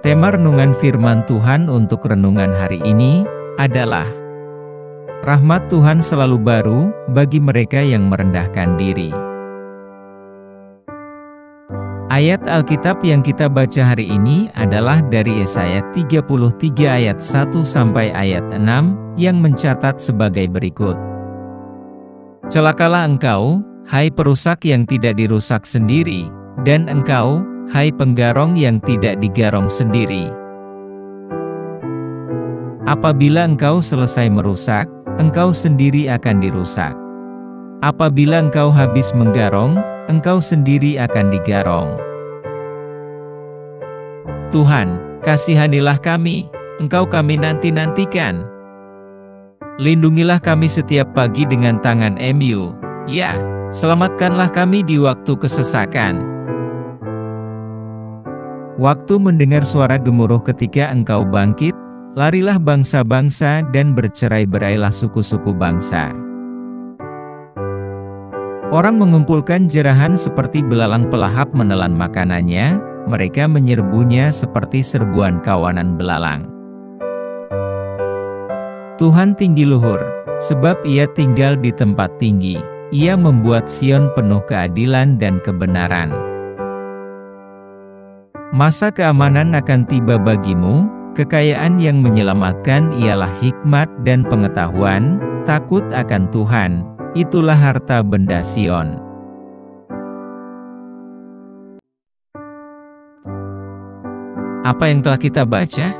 Tema renungan firman Tuhan untuk renungan hari ini adalah rahmat Tuhan selalu baru bagi mereka yang merendahkan diri. Ayat Alkitab yang kita baca hari ini adalah dari Yesaya 33 ayat 1 sampai ayat 6 yang mencatat sebagai berikut. Celakalah engkau, hai perusak yang tidak dirusak sendiri, dan engkau, hai penggarong yang tidak digarong sendiri. Apabila engkau selesai merusak, engkau sendiri akan dirusak. Apabila engkau habis menggarong, engkau sendiri akan digarong. Tuhan, kasihanilah kami, Engkau kami nanti-nantikan. Lindungilah kami setiap pagi dengan tangan MU, ya, selamatkanlah kami di waktu kesesakan. Waktu mendengar suara gemuruh ketika engkau bangkit, larilah bangsa-bangsa dan bercerai-berailah suku-suku bangsa. Orang mengumpulkan jerahan seperti belalang pelahap menelan makanannya, mereka menyerbunya seperti serbuan kawanan belalang. Tuhan tinggi luhur, sebab Ia tinggal di tempat tinggi. Ia membuat Sion penuh keadilan dan kebenaran. Masa keamanan akan tiba bagimu, kekayaan yang menyelamatkan ialah hikmat dan pengetahuan, takut akan Tuhan, itulah harta benda Sion. Apa yang telah kita baca?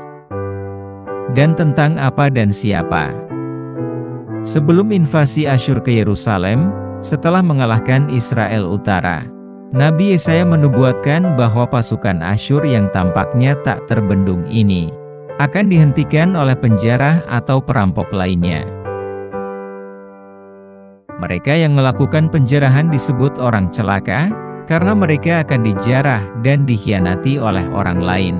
Dan tentang apa dan siapa? Sebelum invasi Asyur ke Yerusalem, setelah mengalahkan Israel Utara, Nabi Yesaya menubuatkan bahwa pasukan Asyur yang tampaknya tak terbendung ini akan dihentikan oleh penjara atau perampok lainnya. Mereka yang melakukan penjarahan disebut orang celaka, karena mereka akan dijarah dan dikhianati oleh orang lain.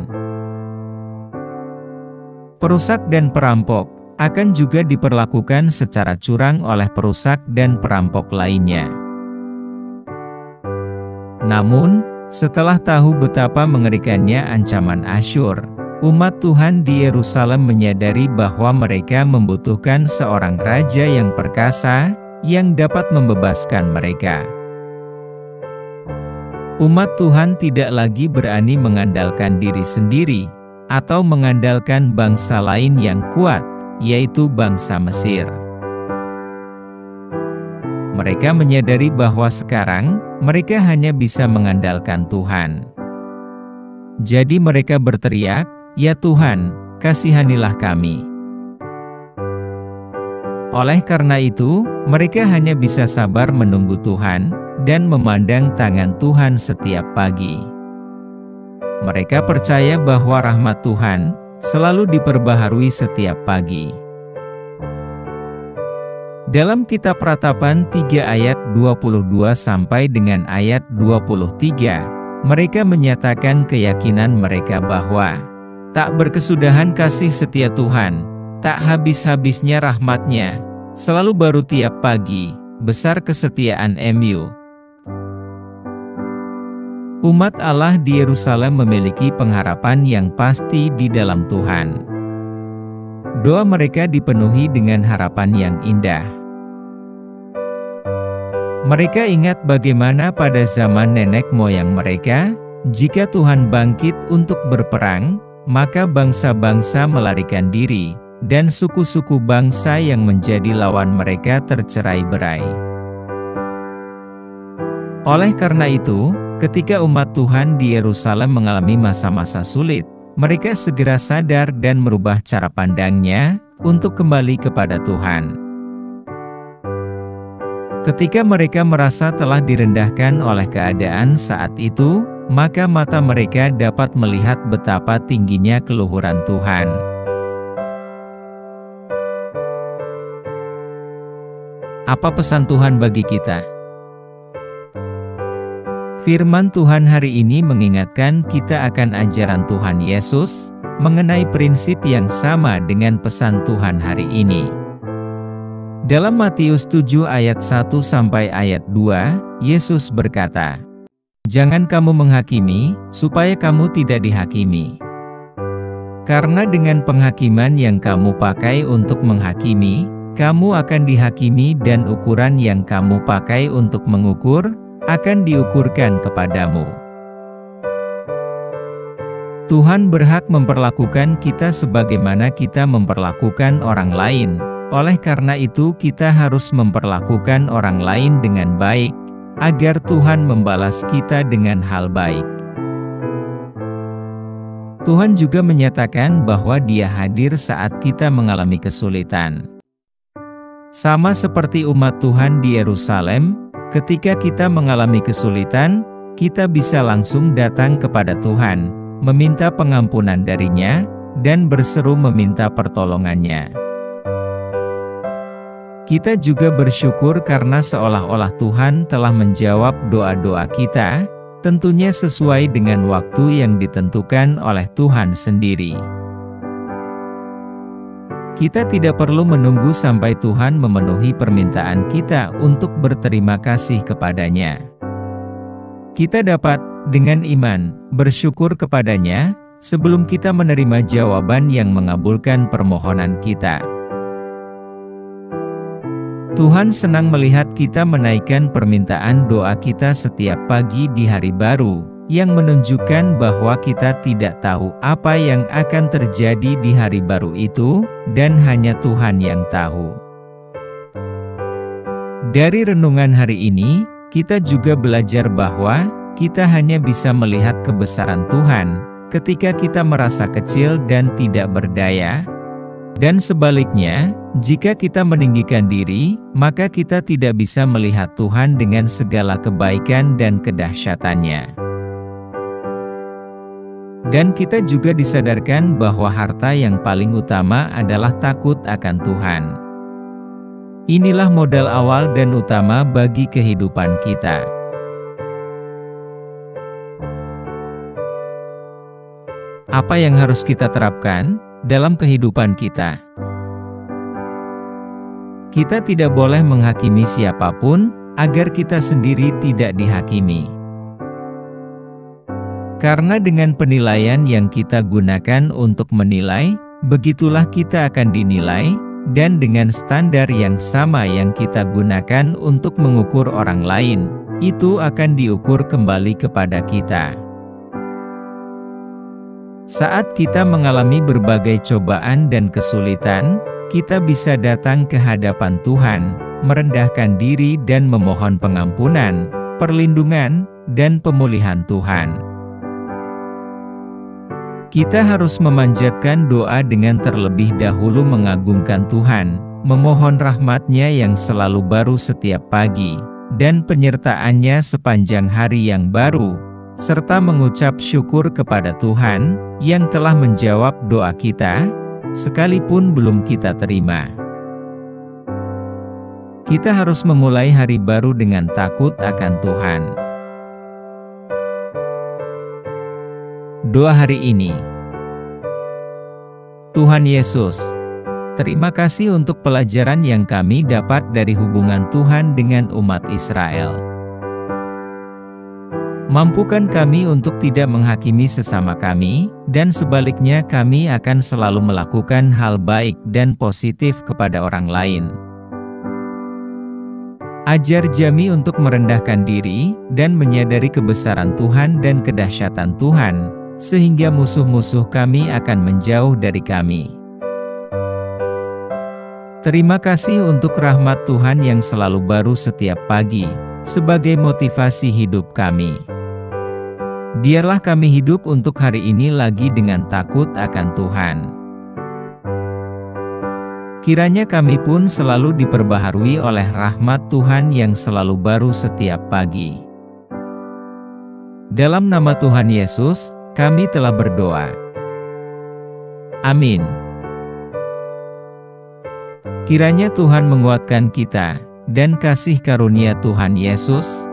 Perusak dan perampok akan juga diperlakukan secara curang oleh perusak dan perampok lainnya. Namun, setelah tahu betapa mengerikannya ancaman Asyur, umat Tuhan di Yerusalem menyadari bahwa mereka membutuhkan seorang raja yang perkasa, yang dapat membebaskan mereka. Umat Tuhan tidak lagi berani mengandalkan diri sendiri, atau mengandalkan bangsa lain yang kuat, yaitu bangsa Mesir. Mereka menyadari bahwa sekarang, mereka hanya bisa mengandalkan Tuhan. Jadi mereka berteriak, "Ya Tuhan, kasihanilah kami." Oleh karena itu, mereka hanya bisa sabar menunggu Tuhan, dan memandang tangan Tuhan setiap pagi. Mereka percaya bahwa rahmat Tuhan selalu diperbaharui setiap pagi. Dalam kitab Ratapan 3 ayat 22 sampai dengan ayat 23, mereka menyatakan keyakinan mereka bahwa tak berkesudahan kasih setia Tuhan, tak habis-habisnya rahmat-Nya, selalu baru tiap pagi, besar kesetiaan MU. Umat Allah di Yerusalem memiliki pengharapan yang pasti di dalam Tuhan. Doa mereka dipenuhi dengan harapan yang indah. Mereka ingat bagaimana pada zaman nenek moyang mereka, jika Tuhan bangkit untuk berperang, maka bangsa-bangsa melarikan diri, dan suku-suku bangsa yang menjadi lawan mereka tercerai-berai. Oleh karena itu, ketika umat Tuhan di Yerusalem mengalami masa-masa sulit, mereka segera sadar dan merubah cara pandangnya untuk kembali kepada Tuhan. Ketika mereka merasa telah direndahkan oleh keadaan saat itu, maka mata mereka dapat melihat betapa tingginya keluhuran Tuhan. Apa pesan Tuhan bagi kita? Firman Tuhan hari ini mengingatkan kita akan ajaran Tuhan Yesus, mengenai prinsip yang sama dengan pesan Tuhan hari ini. Dalam Matius 7 ayat 1 sampai ayat 2, Yesus berkata, "Jangan kamu menghakimi, supaya kamu tidak dihakimi. Karena dengan penghakiman yang kamu pakai untuk menghakimi, kamu akan dihakimi dan ukuran yang kamu pakai untuk mengukur, akan diukurkan kepadamu. Tuhan berhak memperlakukan kita sebagaimana kita memperlakukan orang lain. Oleh karena itu kita harus memperlakukan orang lain dengan baik, agar Tuhan membalas kita dengan hal baik. Tuhan juga menyatakan bahwa Dia hadir saat kita mengalami kesulitan. Sama seperti umat Tuhan di Yerusalem, ketika kita mengalami kesulitan, kita bisa langsung datang kepada Tuhan, meminta pengampunan darinya, dan berseru meminta pertolongannya. Kita juga bersyukur karena seolah-olah Tuhan telah menjawab doa-doa kita, tentunya sesuai dengan waktu yang ditentukan oleh Tuhan sendiri. Kita tidak perlu menunggu sampai Tuhan memenuhi permintaan kita untuk berterima kasih kepadanya. Kita dapat, dengan iman, bersyukur kepadanya, sebelum kita menerima jawaban yang mengabulkan permohonan kita. Tuhan senang melihat kita menaikkan permintaan doa kita setiap pagi di hari baru, yang menunjukkan bahwa kita tidak tahu apa yang akan terjadi di hari baru itu, dan hanya Tuhan yang tahu. Dari renungan hari ini, kita juga belajar bahwa kita hanya bisa melihat kebesaran Tuhan ketika kita merasa kecil dan tidak berdaya. Dan sebaliknya, jika kita meninggikan diri, maka kita tidak bisa melihat Tuhan dengan segala kebaikan dan kedahsyatannya. Dan kita juga disadarkan bahwa harta yang paling utama adalah takut akan Tuhan. Inilah modal awal dan utama bagi kehidupan kita. Apa yang harus kita terapkan dalam kehidupan kita? Kita tidak boleh menghakimi siapapun, agar kita sendiri tidak dihakimi. Karena dengan penilaian yang kita gunakan untuk menilai, begitulah kita akan dinilai, dan dengan standar yang sama yang kita gunakan untuk mengukur orang lain, itu akan diukur kembali kepada kita. Saat kita mengalami berbagai cobaan dan kesulitan, kita bisa datang ke hadapan Tuhan, merendahkan diri dan memohon pengampunan, perlindungan, dan pemulihan Tuhan. Kita harus memanjatkan doa dengan terlebih dahulu mengagungkan Tuhan, memohon rahmat-Nya yang selalu baru setiap pagi, dan penyertaan-Nya sepanjang hari yang baru, serta mengucap syukur kepada Tuhan, yang telah menjawab doa kita, sekalipun belum kita terima. Kita harus memulai hari baru dengan takut akan Tuhan. Doa hari ini. Tuhan Yesus, terima kasih untuk pelajaran yang kami dapat dari hubungan Tuhan dengan umat Israel. Mampukan kami untuk tidak menghakimi sesama kami, dan sebaliknya kami akan selalu melakukan hal baik dan positif kepada orang lain. Ajar kami untuk merendahkan diri, dan menyadari kebesaran Tuhan dan kedahsyatan Tuhan, sehingga musuh-musuh kami akan menjauh dari kami. Terima kasih untuk rahmat Tuhan yang selalu baru setiap pagi, sebagai motivasi hidup kami. Biarlah kami hidup untuk hari ini lagi dengan takut akan Tuhan. Kiranya kami pun selalu diperbaharui oleh rahmat Tuhan yang selalu baru setiap pagi. Dalam nama Tuhan Yesus, kami telah berdoa. Amin. Kiranya Tuhan menguatkan kita, dan kasih karunia Tuhan Yesus,